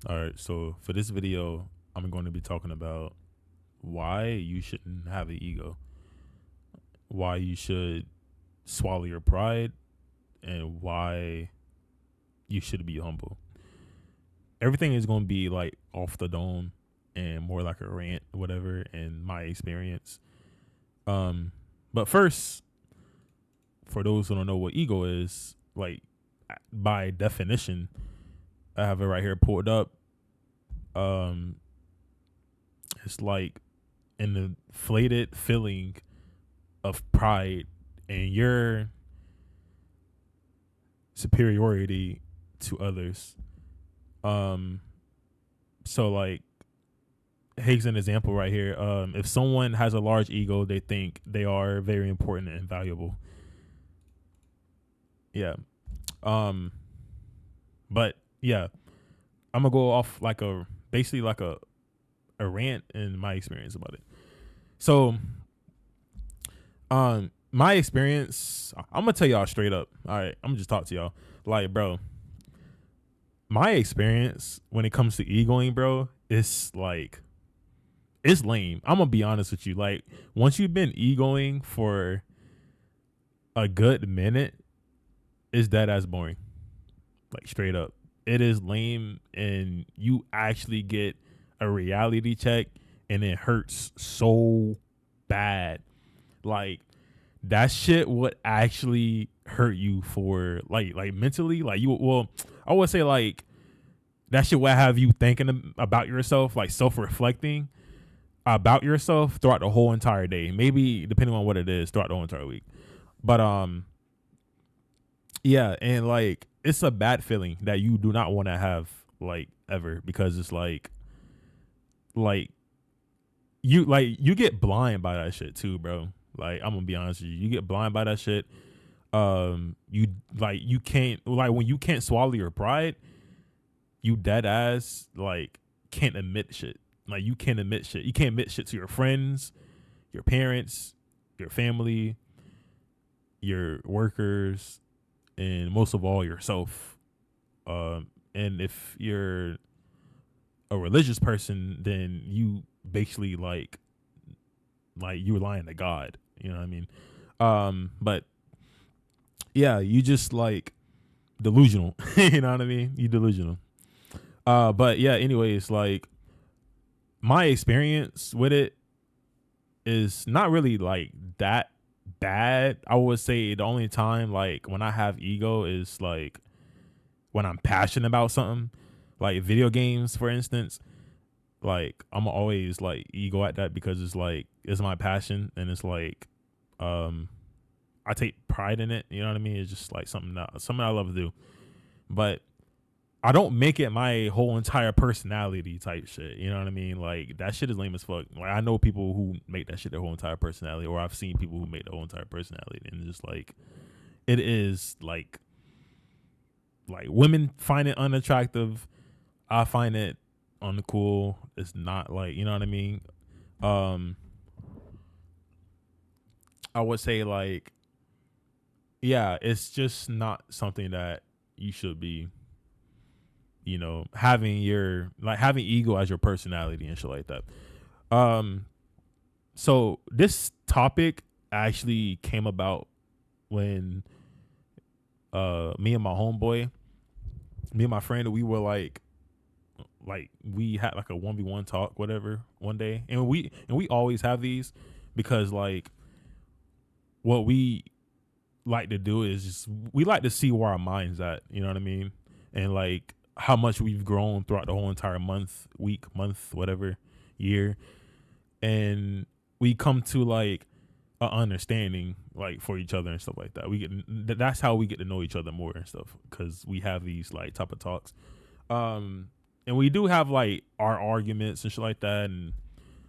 All right, so for this video, I'm going to be talking about why you shouldn't have an ego, why you should swallow your pride, and why you should be humble. Everything is going to be like off the dome and more like a rant, whatever, in my experience. Um, but first, for those who don't know what ego is, like by definition, I have it right here pulled up. Um, it's like an inflated feeling of pride and your superiority to others. Um, so like here's an example right here. If someone has a large ego, they think they are very important and valuable. Yeah. Um, but yeah, I'm gonna go off like a basically like a rant in my experience about it. So my experience, I'm gonna tell y'all straight up. All right, I'm gonna just talk to y'all. Like, bro, my experience when it comes to egoing, bro, it's like it's lame. I'm gonna be honest with you. Like, once you've been egoing for a good minute, it's dead as boring. Like straight up. It is lame and you actually get a reality check and it hurts so bad. Like that shit would actually hurt you for like mentally. Like you, well, I would say like that shit would have you thinking about yourself, like self reflecting about yourself throughout the whole entire day. Maybe depending on what it is, throughout the whole entire week. But yeah, and like it's a bad feeling that you do not want to have like ever because it's like you get blind by that shit too, bro. Like I'm gonna be honest with you, you get blind by that shit. You like you can't like when you can't swallow your pride, you dead ass like can't admit shit. Like you can't admit shit. You can't admit shit to your friends, your parents, your family, your workers, and most of all yourself. And if you're a religious person, then you basically like you relying to God. You know what I mean? But yeah, you just like delusional. You know what I mean? You delusional. But yeah, anyways, like my experience with it is not really like that bad. I would say the only time like when I have ego is like when I'm passionate about something, like video games, for instance. Like I'm always like ego at that because it's like it's my passion and it's like um I take pride in it. You know what I mean? It's just like something I love to do. But I don't make it my whole entire personality type shit. You know what I mean? Like that shit is lame as fuck. Like I know people who make that shit their whole entire personality, or I've seen people who make their whole entire personality, and it's just like it is like women find it unattractive. I find it uncool. It's not like you know what I mean. Um, I would say like yeah, it's just not something that you should be having your like having ego as your personality and shit like that. Um, so this topic actually came about when me and my homeboy, me and my friend, we were like we had like a 1v1 talk whatever one day, and we always have these because like what we like to do is just we like to see where our minds at, you know what I mean, and like how much we've grown throughout the whole entire month, whatever, year, and we come to like a understanding like for each other and stuff like that. We get that's how we get to know each other more and stuff because we have these like type of talks. And we do have like our arguments and shit like that and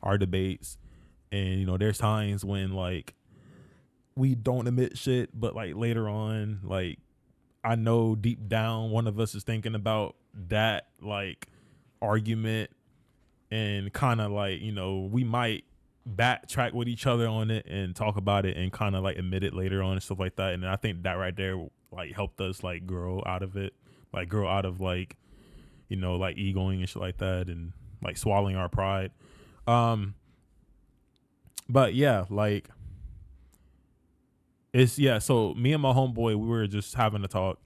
our debates, and there's times when like we don't admit shit, but like later on, like I know deep down one of us is thinking about that like argument and kind of like we might backtrack with each other on it and talk about it and kind of like admit it later on and stuff like that. And I think that right there like helped us like grow out of it, like grow out of like like egoing and shit like that, and like swallowing our pride. Um, but yeah, like it's yeah. So me and my homeboy, we were just having a talk,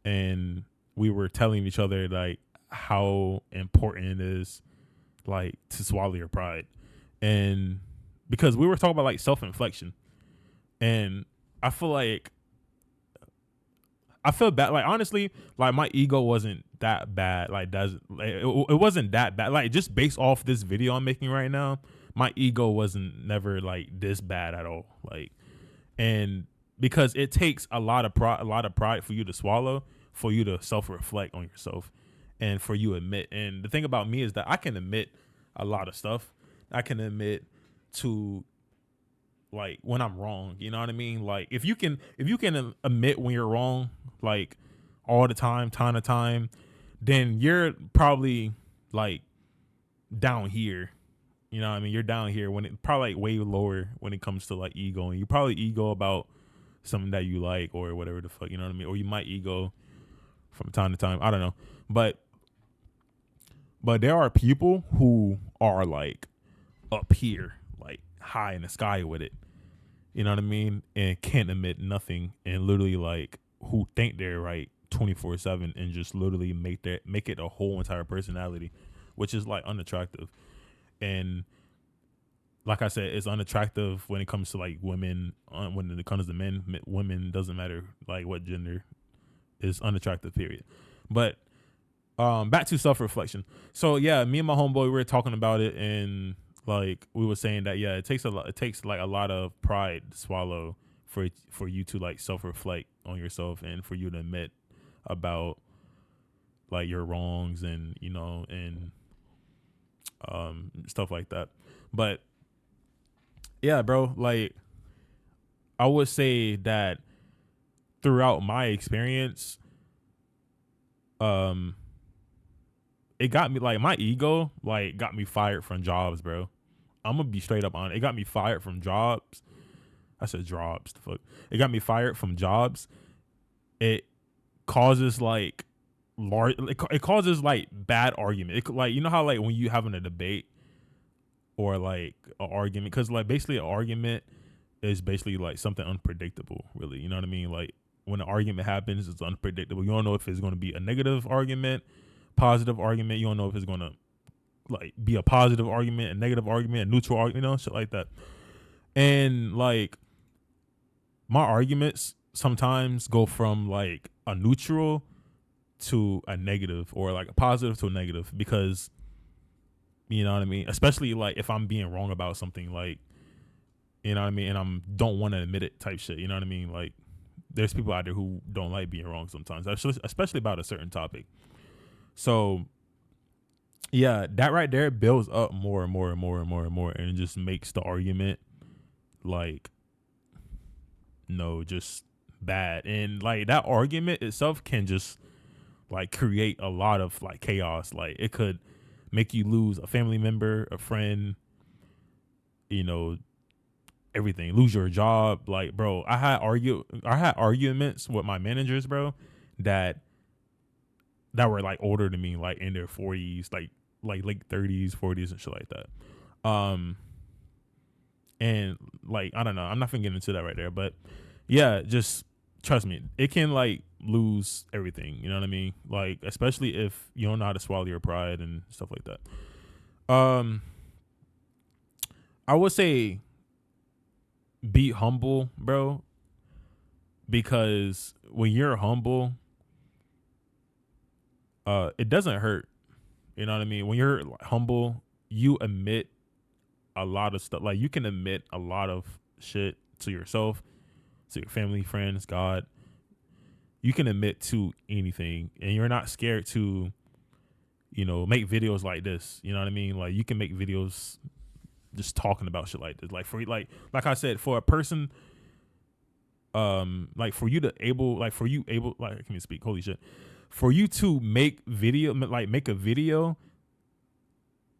and we were telling each other like how important it is like to swallow your pride, and because we were talking about like self-inflection, and I feel like I feel bad. Like honestly, like my ego wasn't that bad. Like it wasn't that bad. Like just based off this video I'm making right now, my ego wasn't never like this bad at all. Like, and because it takes a lot of pride for you to swallow, for you to self-reflect on yourself, and for you to admit. And the thing about me is that I can admit a lot of stuff. I can admit to like when I'm wrong, you know what I mean? Like if you can admit when you're wrong, like all the time to time, then you're probably like down here. You know what I mean? You're down here when it probably like way lower when it comes to like ego, and you probably ego about something that you like or whatever the fuck, you know what I mean? Or you might ego from time to time. I don't know. But there are people who are like up here, like high in the sky with it. You know what I mean? And can't admit nothing, and literally like who think they're right 24/7 and just literally make it a whole entire personality, which is like unattractive. And like I said, it's unattractive when it comes to like women. When it comes to men, women doesn't matter like what gender, is unattractive. Period. But back to self-reflection. So yeah, me and my homeboy, we were talking about it, and like we were saying that it takes like a lot of pride to swallow for you to like self-reflect on yourself, and for you to admit about like your wrongs, and and stuff like that. But yeah, bro, like I would say that throughout my experience, it got me like my ego like got me fired from jobs, bro. I'm gonna be straight up on it. It got me fired from jobs. I said jobs. The fuck. It got me fired from jobs. It causes like large. It causes like bad argument. Like how like when you having a debate or like an argument, because like basically an argument is basically like something unpredictable. Really, you know what I mean? Like when an argument happens, it's unpredictable. You don't know if it's going to be a negative argument, positive argument. You don't know if it's going to like be a positive argument, a negative argument, a neutral argument, shit like that. And like my arguments sometimes go from like a neutral to a negative, or like a positive to a negative, because you know what I mean? Especially like if I'm being wrong about something, like, you know what I mean? And don't want to admit it type shit. You know what I mean? Like there's people out there who don't like being wrong sometimes, especially about a certain topic. So yeah, that right there builds up more and more and more and more and more, and it just makes the argument like just bad. And like that argument itself can just like create a lot of like chaos. Like it could make you lose a family member, a friend, everything, lose your job. Like, bro, I had arguments with my managers, bro, that were like older than me, like in their 40s, like late 30s, 40s and shit like that. And like, I don't know, I'm not gonna get into that right there, but yeah, just trust me, it can like lose everything. You know what I mean? Like, especially if you don't know how to swallow your pride and stuff like that. I would say be humble, bro, because when you're humble, it doesn't hurt. You know what I mean? When you're humble, you admit a lot of stuff. Like you can admit a lot of shit to yourself, to your family, friends, God. You can admit to anything, and you're not scared to, make videos like this. You know what I mean? Like you can make videos just talking about shit like this. Like for like I said, for a person, like for you able, like I can't speak. Holy shit. For you to make a video,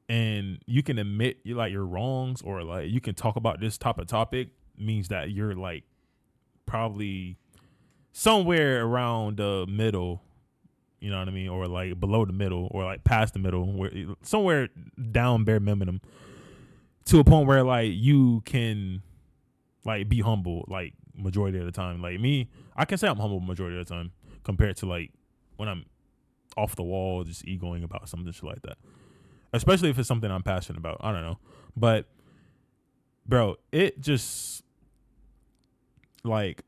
and you can admit your wrongs, or like you can talk about this type of topic, means that you're like probably somewhere around the middle You know what I mean? Or like below the middle, or like past the middle, where somewhere down bare minimum, to a point where like you can like be humble like majority of the time. Like me, I can say I'm humble majority of the time compared to like when I'm off the wall, just egoing about something shit like that. Especially if it's something I'm passionate about. I don't know. But bro, it just like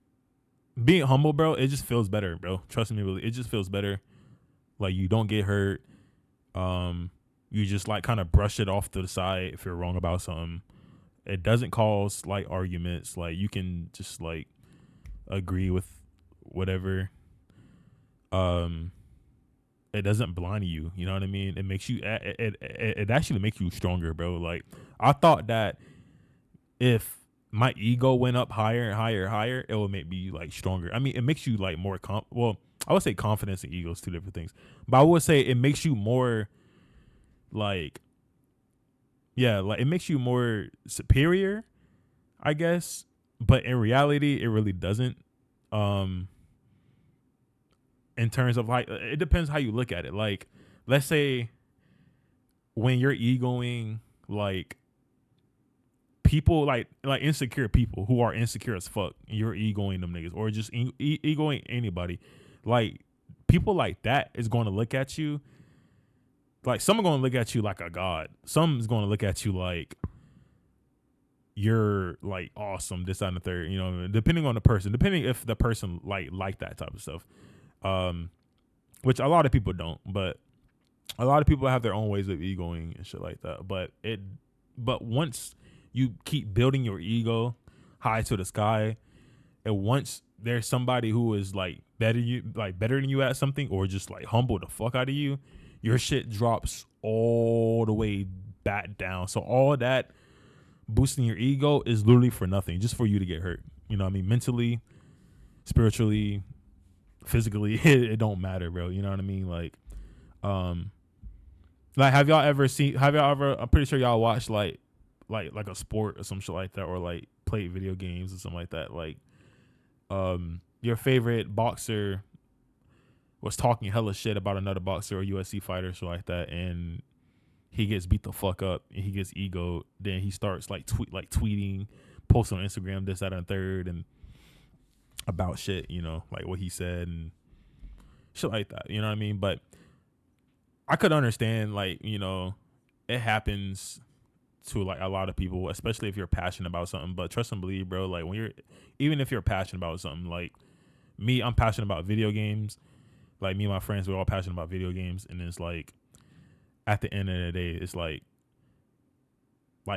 being humble, bro, it just feels better, bro. Trust me, really. It just feels better. Like you don't get hurt. You just like kind of brush it off to the side if you're wrong about something. It doesn't cause like arguments. Like you can just like agree with whatever. It doesn't blind you. You know what I mean? It makes you. It actually makes you stronger, bro. Like I thought that if my ego went up higher and higher and higher, it would make me like stronger. I mean, it makes you like more well, I would say confidence and ego is two different things. But I would say it makes you more like, yeah, like it makes you more superior, I guess. But in reality, it really doesn't. In terms of like, it depends how you look at it. Like, let's say when you're egoing like people like insecure people who are insecure as fuck, and you're egoing them niggas, or just egoing anybody, like people like that is going to look at you like, some are going to look at you like a god, some is going to look at you like you're like awesome, this, that, and the third, you know, depending on the person, depending if the person like that type of stuff, which a lot of people don't, but a lot of people have their own ways of egoing and shit like that. But once you keep building your ego high to the sky, and once there's somebody who is like better than you at something, or just like humble the fuck out of you, your shit drops all the way back down. So all that boosting your ego is literally for nothing, just for you to get hurt. You know what I mean? Mentally, spiritually, physically, it don't matter, bro. You know what I mean? Like have y'all ever I'm pretty sure y'all watched like a sport or some shit like that, or like played video games or something like that. Like your favorite boxer was talking hella shit about another boxer or UFC fighter, shit like that, and he gets beat the fuck up and he gets egoed. Then he starts like tweeting, posting on Instagram, this, that, and third, and about shit, you know, like what he said and shit like that. You know what I mean? But I could understand, like, you know, it happens to like a lot of people, especially if you're passionate about something. But trust and believe, bro, like even if you're passionate about something, like me, I'm passionate about video games. Like me and my friends, we're all passionate about video games, and it's like at the end of the day, it's like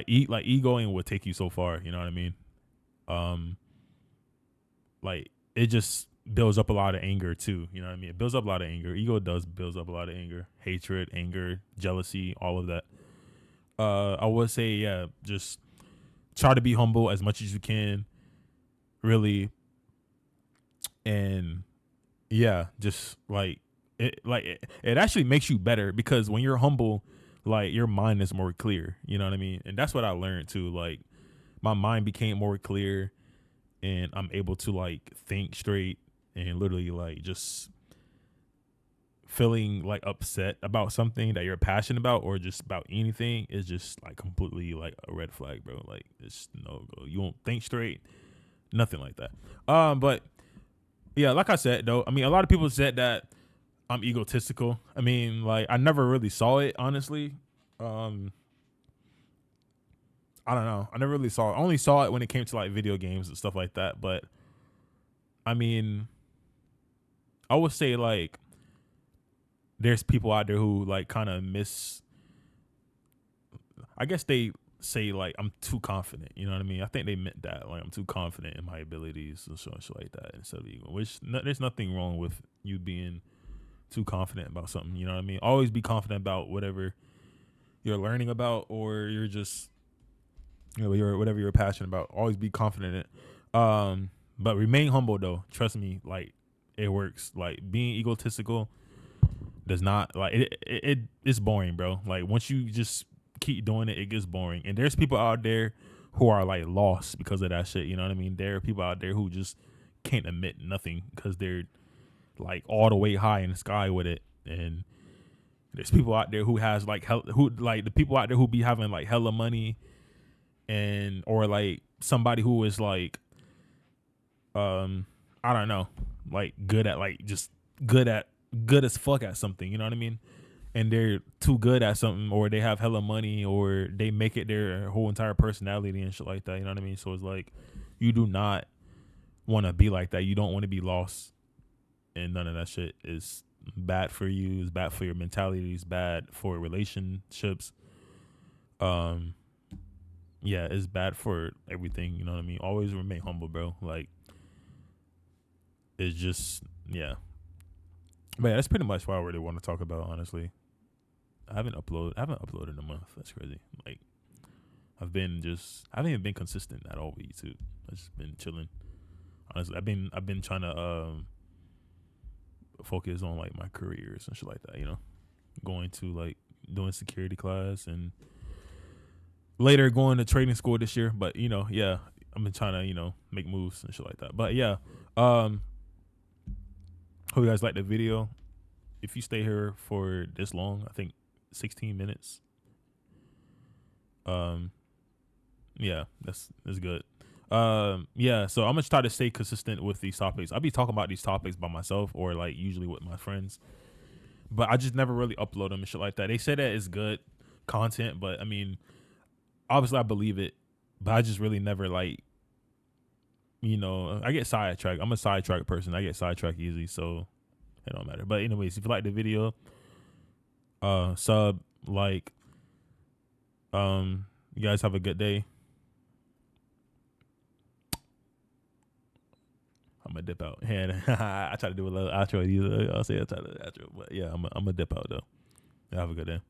egoing will take you so far. You know what I mean? Like it just builds up a lot of anger too. You know what I mean? It builds up a lot of anger. Ego builds up a lot of anger, hatred, anger, jealousy, all of that. I would say, yeah, just try to be humble as much as you can, really. And yeah, just like it actually makes you better, because when you're humble, like your mind is more clear. You know what I mean? And that's what I learned too. Like my mind became more clear, and I'm able to like think straight, and literally like just feeling like upset about something that you're passionate about, or just about anything, is just like completely like a red flag, bro. Like it's no go. You won't think straight, nothing like that. But yeah, like I said though, I mean, a lot of people said that I'm egotistical. I mean, like I never really saw it, honestly. I don't know. I never really saw it. I only saw it when it came to like video games and stuff like that. But I mean, I would say like there's people out there who like kind of I guess they say like I'm too confident. You know what I mean? I think they meant that, like I'm too confident in my abilities and shit like that, instead of ego. Which there's nothing wrong with you being too confident about something. You know what I mean? Always be confident about whatever you're learning about, or you're just, you know, you're whatever you're passionate about. Always be confident in it. But remain humble though. Trust me, like it works. Like being egotistical does not, like it's boring, bro. Like once you just keep doing it, it gets boring. And there's people out there who are like lost because of that shit. You know what I mean? There are people out there who just can't admit nothing because they're like all the way high in the sky with it. And there's people out there who has like who like the people out there who be having like hella money, and or like somebody who is like I don't know, like good at like just good as fuck at something, you know what I mean? And they're too good at something, or they have hella money, or they make it their whole entire personality and shit like that, you know what I mean? So it's like you do not want to be like that. You don't want to be lost, and none of that shit is bad for you. It's bad for your mentality. It's bad for relationships. Yeah, it's bad for everything, you know what I mean? Always remain humble, bro. Like, it's just, yeah. But yeah, that's pretty much what I really want to talk about, honestly. I haven't uploaded in a month. That's crazy. Like, I haven't even been consistent at all with YouTube. I've just been chilling. Honestly, I've been trying to focus on like my careers and shit like that, you know. Going to like doing security class and later going to trading school this year. But you know, yeah, I've been trying to, you know, make moves and shit like that. But yeah, hope you guys like the video. If you stay here for this long, I think 16 minutes. Yeah, that's good. Yeah, so I'm gonna try to stay consistent with these topics. I'll be talking about these topics by myself or like usually with my friends, but I just never really upload them and shit like that. They say that it's good content, but I mean, obviously I believe it, but I just really never like, you know, I get sidetracked. I'm a sidetracked person. I get sidetracked easy, so it don't matter. But anyways, if you like the video, sub, like, you guys have a good day. I'm gonna dip out. And I try to do a little outro. I'll say I try to outro, but yeah, I'm gonna dip out though. Have a good day.